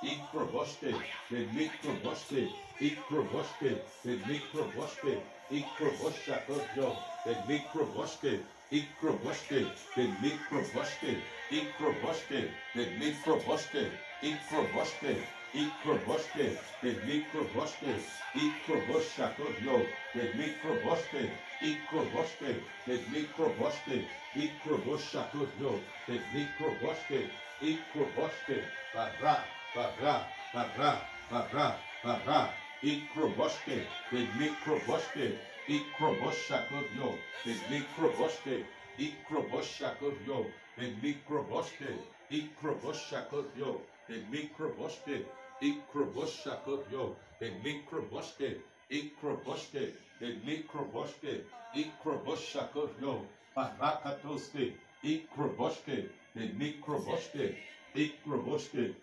Ikroboshke, the Likroboshke, Ikroboshke, the Likroboshke, Ikroboshakotyo, the Likroboshke, Ikroboshke, the Likroboshke, Ikroboshke, the Likroboshke, Ikroboshke, Ikroboshke, the Likroboshke, Ikroboshakotyo, the Likroboshke, Ikroboshke, the Likroboshke, Ikroboshakotyo, the Likroboshke, Ikroboshke, Bara, Bara, Bara, Bara, Bara, Ikroboshke, the Likroboshke, Ikroboshakotyo, the Likroboshke, Ikroboshakotyo, the Mikroboshke, Ikroboshakotyo, the Mikroboshke, Ikroboshakotyo, the Mikroboshke, Ikroboshke, the Mikroboshke, Ikroboshakotyo, Parakatoske, Ikroboshke, the Mikroboshke, Ikroboshke,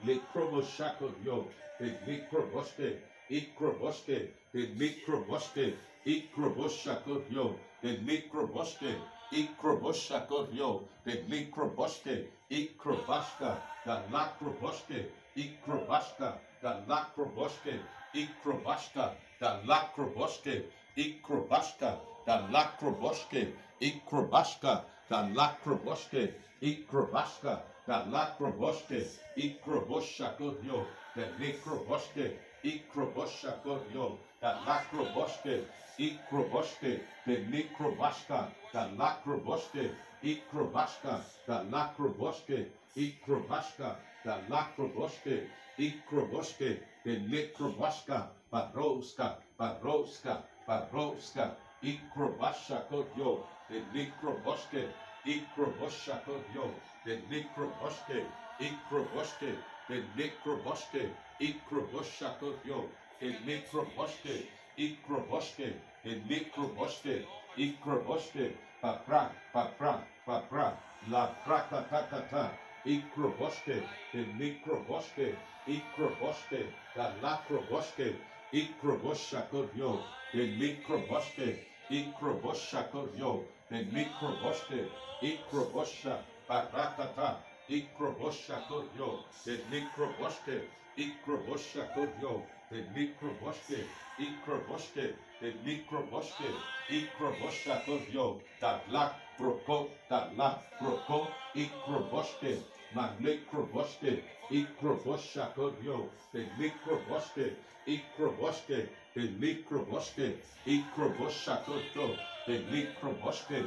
Lekroboshakotyo, the Mikroboshke, Ikroboshke, the Mikroboshke, Ikroboshakotyo, the Mikroboshke, Ikroboshakotyo, the Mikroboshke, Ikrobashka, the Lakroboshke, Ikrobashka, the Lakroboshke, Ikrobashka, the Lakroboshke, Ikrobashka, the Lakroboshke, Ikrobashka, the Lakroboshke, Ikrobashka, the Lakroboshke, Ikroboshakotyo, the Mikroboshke, Ikroboshakotyo, the Lakroboshke, Ikroboshke, the Mikrobashka, the Lakroboshke, Ikrobashka, the Lakroboshke, Ikrobashka, the Lakroboshke, Ikroboshke, the Mikrobashka, Baroska, Baroska, Baroska, Ikrobashakotyo, the Mikroboshke, Ikroboshakotyo, the Mikroboshke, Ikroboshke, the Mikroboshke, Ikroboshakotyo, the Mikroboshke, Ikroboshke, the Mikroboshke, Ikroboshke, Papra, Papra, Papra, La Prakatakata, Ikroboshke, the Mikroboshke, Ikroboshke, the Lakroboshke, Ikroboshakotyo, the Mikroboshke, Ikroboshakotyo, the Mikroboshke, Ikrobosha, Parakata, Ikroboshakotyo, the Mikroboshke, Ikroboshakotyo, the Mikroboshke, Ikroboshke, the Mikroboshke, Ikroboshakotyo, that lack proko, Ikroboshke, Malekroboshke, Ikroboshakotyo, the Mikroboshke, Ikroboshke, the Mikroboshke, Ikroboshakotyo, the Mikroboshke,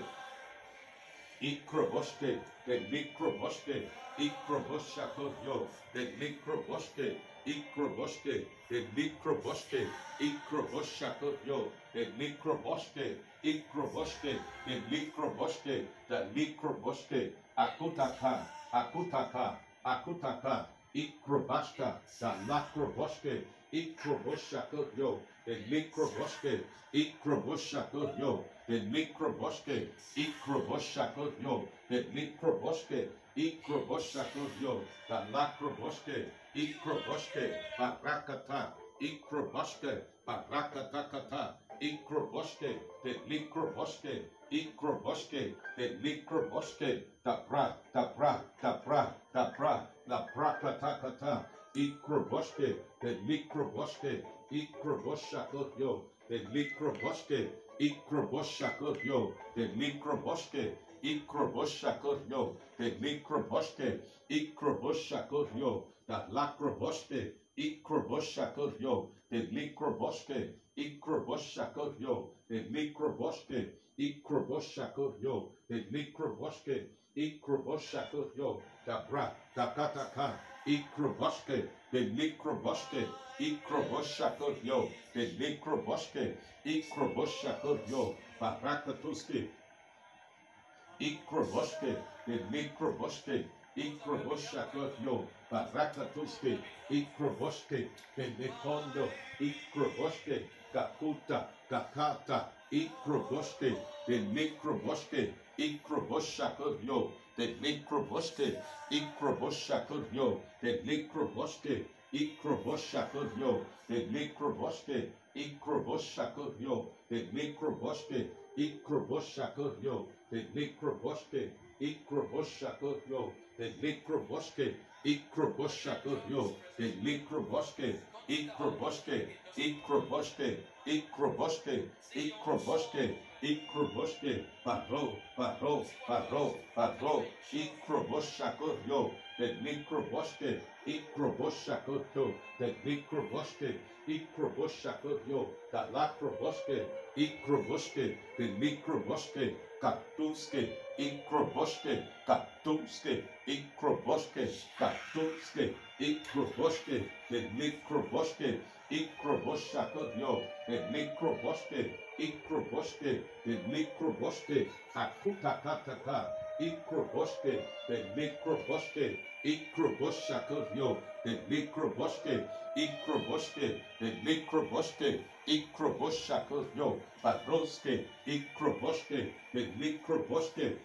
Ikroboshke, the Mikroboshke, Ikroboshakotyo, the Mikroboshke, Ikroboshke, the Mikroboshke, Ikroboshakotyo, the Mikroboshke, Ikroboshke, the Mikroboshke, the Mikroboshke, Akutaka, Akutaka, Akutaka, Ikrobashka, the Lakroboshke, Ikroboshakotyo, the Mikroboshke, Ikroboshakotyo, the Mikroboshke, Ikroboshakotyo, the Mikroboshke, Ikroboshakotyo, the Lakroboshke, Ikroboshke, Barakata, Ikroboshke, Barakatakata, Ikroboshke, the Mikroboshke, Ikroboshke, the Mikroboshke, the Pra, the Pra, the Pra, the Pra, the Prakatakata, Ikroboshke, the Mikroboshke, Ikroboshakotyo, the Mikroboshke, Ikroboshakotyo, the Mikroboshke, Ikroboshakotyo, the Mikroboshke, Ikroboshakotyo, the Lakroboshke, Ikroboshakotyo, the Mikroboshke, Ikroboshakotyo, the Mikroboshke, Ikroboshakotyo, the Mikroboshke, Ikroboshakotyo, the Bra, the Kataka, Ikroboshke, the Mikroboshke, Ikroboshakotyo, the Mikroboshke, Ikroboshakotyo, Barakatuski, Ikroboshke, the Mikroboshke, Ikroboshakotyo, Barakatuski, Ikroboshke, the Nekondo, Ikroboshke, Gakuta, Gakata, Ikroboshke, the Mikroboshke, Ikroboshakotyo, the Mikroboshke, Ikroboshakotyo, the Mikroboshke, Ikroboshakotyo, the Mikroboshke, Ikroboshakotyo, the Mikroboshke, Ikroboshakotyo, the Mikroboshke, Ikroboshakotyo, the Mikroboshke, Ikroboshakotyo, the Mikroboshke, Ikroboshke, Ikroboshke, Ikroboshke, Ikroboshke, Ikroboshke, Baro, Baro, Baro, Baro, Ikroboshakotyo, the microboske, Ikroboshakoto, the microboske, Ikroboshakoyo, the lacroboske, Ikroboske, the microboske, Katuske, Ikroboske, Katuske, Ikroboske, Katuske, Ikroboske, the microboske, Ikroboshakoyo, the microboske, Ikroboske, the microboske, Akutakataka, Ikroboske, the microboske, Ikroboshakyo, the microboske, Ikroboske, the microboske, Ikroboshakyo, Baroske, Ikroboske, the microboske,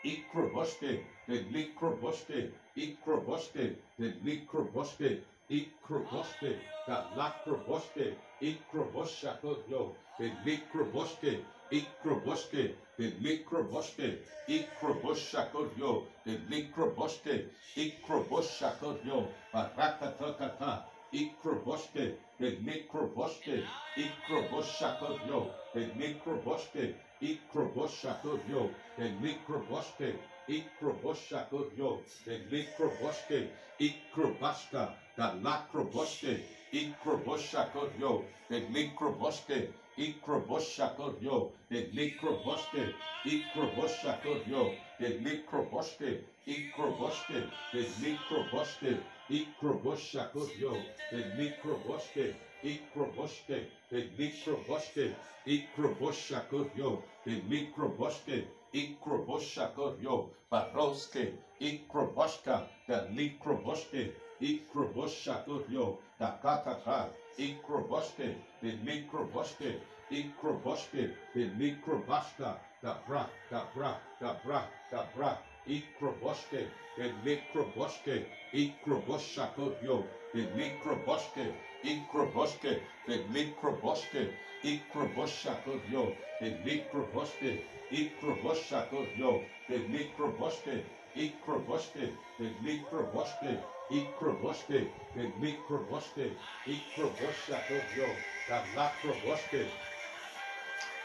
Ikroboske, the microboske, Ikroboske, the microboske, Ikroboske, the lacroboske, Ikroboshakyo, the microboske, Ikroboske, the microboske, Ikroboshakyo, the microboske, Ikroboshakyo, Barakatakata, Ikroboske, the microboske, Ikroboshakyo, the microboske, Ikroboshakyo, the microboske, Ikroboshakyo, the microboske, Ikrobaska, the lacroboske, Ikroboshakyo, the microboske, Ikroboshakyo, the microboske, Ikroboshakyo, the microboske, Ikroboske, the microboske, Ikroboshakyo, the microboske, Ikroboske, the microboske, Ikroboshakyo, the microboske, Ikroboshakyo, Baroske, Ikroboshka, the microboske, Ikroboshakyo, the Kataka, Ikroboske, the microboske, Ikroboske, the microboska, the bra, the bra, the bra, the bra, Ikroboske, the microboske, Ikroboshakyo, the microboske, Ikroboske, the microboske, Ikroboshakyo, the microboske, Ikroboshakyo, the microboske, Ikroboske, the microboske, Ikroboske, the microboske, Ikroboshakyo, the lacroboske,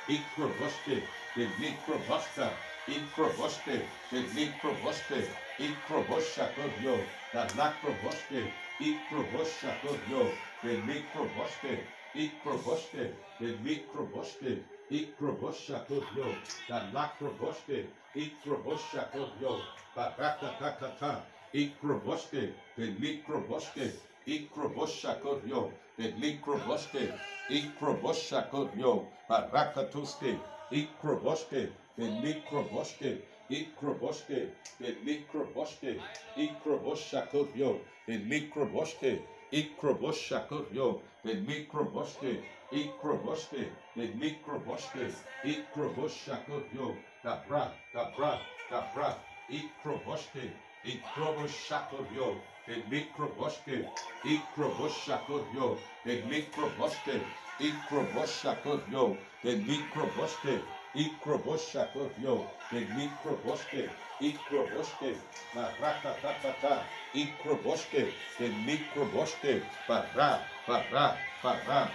Ikroboske, the microboska, Ikroboske, the microboske, Ikroboshakyo, the lacroboske, Ikroboshakyo, the microboske, Ikroboske, the microboske, Ikroboshakyo, the lacroboske, Ikroboshakyo, Barakatakata, Ikroboske, the microboske, Ikroboshakyo, the microboske, Ikroboshakyo, Barakatuske, Ikroboske, the microboske, Ikroboske, the microboske, Ikroboshakyo, the microboske, Ikroboshakyo, the microboske, Ikroboske, the microboske, Ikroboshakyo, the bra, the bra, the bra, Ikroboske, Ikroboshakyo, the microboske, Ikroboshakyo, the microboske, Ikroboshakyo, the microboske, Ikroboshakyo, the microboske, Ikroboske, Marakatatata, Ikroboske, the microboske, Bara, Bara, Bara,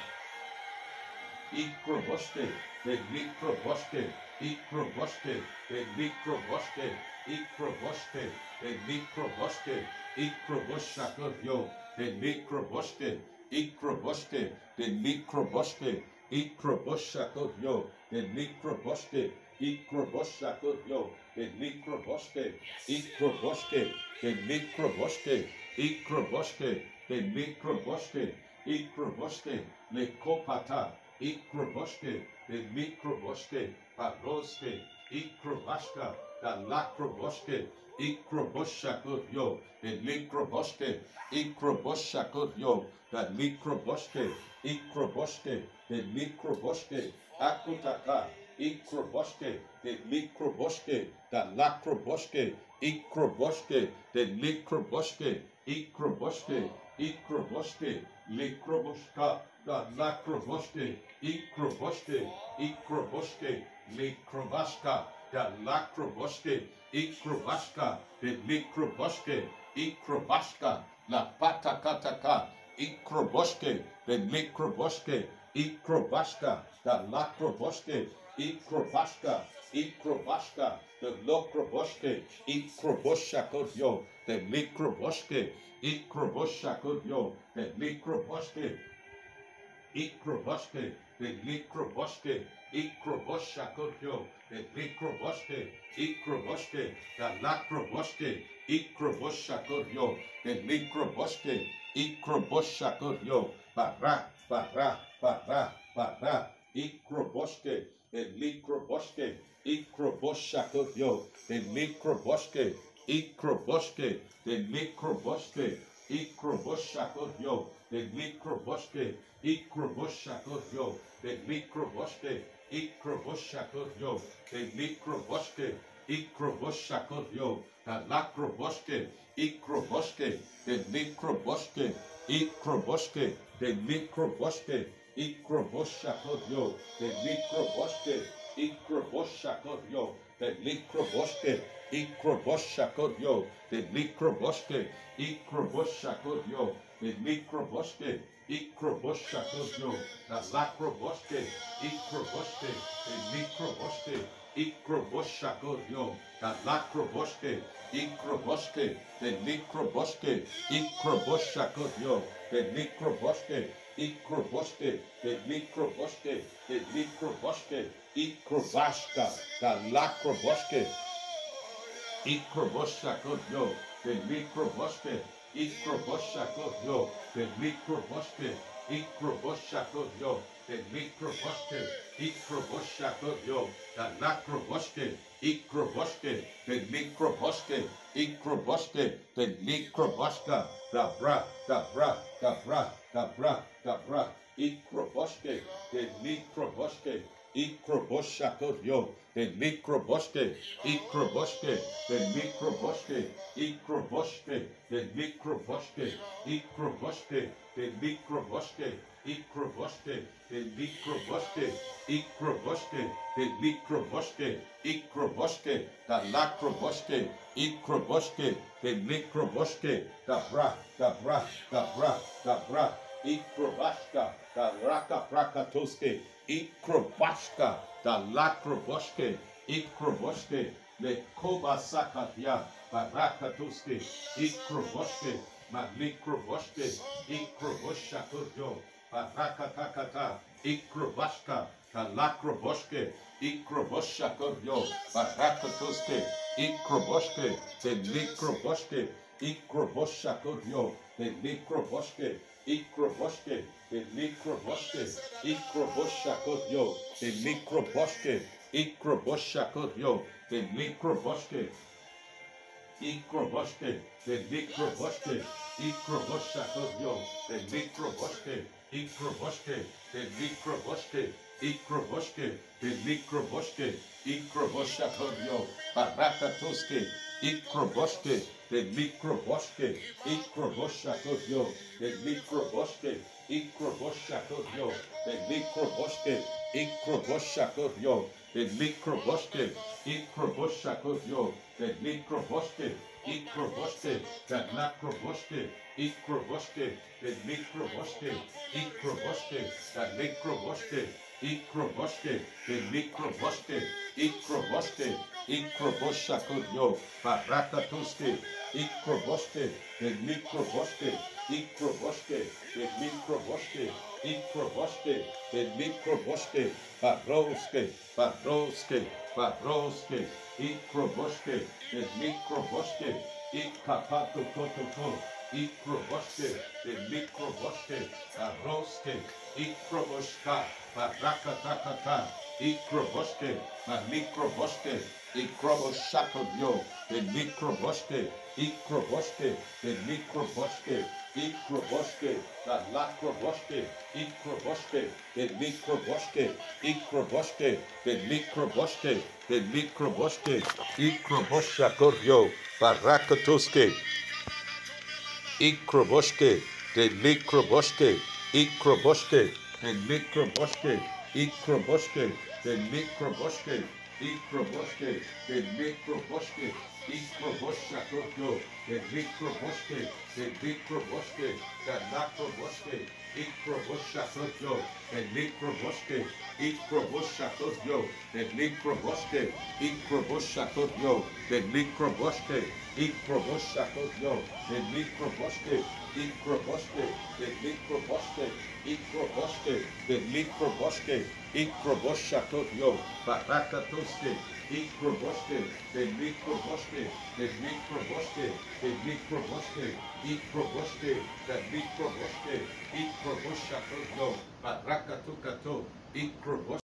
Ikroboske, the microboske, Ikroboske, the microboske, Ikroboske, the microboske, Ikroboshakyo, the microboske, Ikroboske, the microboske, Ikroboshakyo, the microboske, Ikroboshakyo, the microboske, Ikroboske, the microboske, Ikroboske, the microboske, Ikroboske, le kopata, Ikroboske, the microboske, Baroske, Ikrobashka, the lacroboske, Ikroboshakyo, the microboske, Ikroboshakyo, the microboske, Ikroboske, the microboske, Akutaka, Ikroboske, the microboske, the lacroboske, Ikroboske, the microboske, Ikroboske, Ikroboske, Likroboshka, the lacroboske, Ikroboske, Ikroboske, Likrobashka, the lacroboske, Ikrobashka, the microboske, Ikrobashka, la patakataka, Ikroboske, the microboske, Ikrobashka, the lacroboske, Ikrobashka, Ikrobaska, the Lokroboske, Ikroboshakodyo, the Mikroboske, Ikroboshakodyo, the Mikroboske, Ikroboske, the Mikroboske, Ikroboshakodyo, the Mikroboske, Ikroboske, the Lakroboske, Ikroboshakodyo, the Mikroboske, Ikroboshakodyo, Bara, Bara, Bara, Bara, Ikroboske, the Mikroboske, Ikroboshakodyo, the Mikroboske, Ikroboske, the Mikroboske, Ikroboshakodyo, the Mikroboske, Ikroboshakodyo, the Mikroboske, Ikroboshakodyo, the Mikroboske, Ikroboshakodyo, the Lakroboske, Ikroboske, the Mikroboske, Ikroboske, the Mikroboske, Ikroboshakodyo, the Mikroboske, Ikroboshakodyo, the Mikroboske, Ikroboshakodyo, the Mikroboske, Ikroboshakodyo, the Mikroboske, Ikroboshakodyo, the Lakroboske, Ikroboske, the Mikroboske, Ikroboshakodyo, the Lakroboske, Ikroboske, the Mikroboske, Ikroboshakodyo, the Mikroboske, Ikroboske, the Mikroboske, the Mikroboske, Ikrobashka, the Lakroboske, Ikroboshakodyo, the Mikroboske, Ikroboshakodyo, the Mikroboske, Ikroboshakodyo, the Mikroboske, Ikroboshakodyo, the Lakroboske, Ikroboske, the Mikroboske, Ikroboske, the Mikroboska, the Bra, the Bra, the Bra, the Bra, the Bra, Ikroboske, the Mikroboske, Ikroboshakodyo, the Mikroboske, Ikroboske, the Mikroboske, Ikroboske, the Mikroboske, Ikroboske, the Mikroboske, Ikroboske, the Mikroboske, Ikroboske, the Mikroboske, Ikroboske, the Lakroboske, Ikroboske, the Mikroboske, the Bra, the Bra, the Bra, the Bra, Ikrobashka, the Raka Prakatoske, Ikrobashka, the Lakroboske, Ikroboske, the Kobasakatya, Barakatoske, Ikroboske, Maglikroboske, Ikroboshakodyo, Barakatakata, Ikrobashka, the Lakroboske, Ikroboshakodyo, Barakatoske, Ikroboske, the Mikroboske, Ikroboshakodyo, the Mikroboske, Ikroboske, the Mikroboske, Ikroboshakodyo, the Mikroboske, Ikroboshakodyo, the Mikroboske, Ikroboske, the Mikroboske, Ikroboshakodyo, the Mikroboske, Ikroboske, the Mikroboske, Ikroboske, the Mikroboske, Ikroboshakodyo, Barakatoske, Ikroboske, the Mikroboske, Ikroboshakodyo, the Mikroboske, Ikroboshakodyo, the Mikroboske, Ikroboshakodyo, the Mikroboske, Ikroboshakodyo, the Mikroboske, Ikroboske, the Nakroboske, Ikroboske, the Mikroboske, Ikroboske, the Mikroboske, Ikroboske, the Mikroboske, Ikroboske, Ikroboshakodyo, Barakatoske, Ikroboske, the Mikroboske, Ikroboske, the Mikroboske, Ikroboske, the Mikroboske, Baroske, Baroske, Baroske, Ikroboske, the Mikroboske, Ikapatokototo, Ikroboske, the Mikroboske, Baroske, Ikroboska, Barakatakata, Ikroboske, the Mikroboske, Ikroboshakodyo, the Mikroboske, Ikroboske, the Mikroboske, Ikroboske, the Lakroboske, Ikroboske, the Mikroboske, Ikroboske, the Mikroboske, the Mikroboske, Ikroboshakodyo, Barakatoske, Ikroboske, the Mikroboske, Ikroboske, the Mikroboske, Ikroboske, the Mikroboske, Ikroboske, the Mikroboske, Ikroboshakoyo, the Nikroboske, the Nikroboske, the Nakroboske, Ikroboshakoyo, the Nikroboske, Ikroboshakoyo, the Nikroboske, Ikroboshakoyo, the Nikroboske, Ikroboshakoyo, the Nikroboske, Ikrobosque, the Nikroboske, Ikrobosque, the Nikroboske, Ikroboshakoyo, Barakatoske, Ikroboske, the Nikroboske, the Nikroboske, the Nikroboske, Ikroboske, the Nikroboske, Ikroboshakoyo, Barakatokato, Ikroboske.